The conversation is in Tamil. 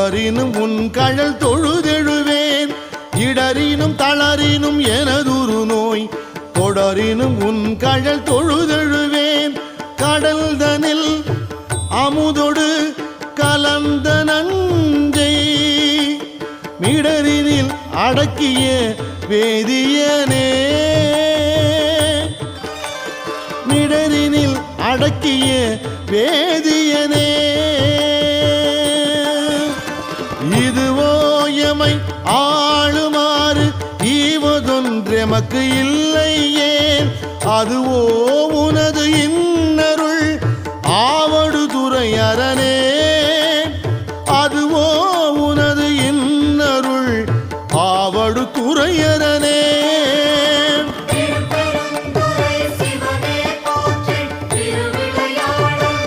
தொடரினும் உன் கழல் தொழுதெழுவேன் இடரினும் தளரினும் எனதுரு நோய் தொடரினும் உன் கழல் தொழுதெழுவேன் கடல் தனில் அமுதொடு கலந்த நஞ்சை மிடரினில் அடக்கிய வேதியனே மிடரினில் அடக்கிய வேதியனே இதுவோ எமை ஆளுமாறு ஈவதொன்றெமக்கு இல்லையே அதுவோ உனது இன்னருள் ஆவடு துறை அரண்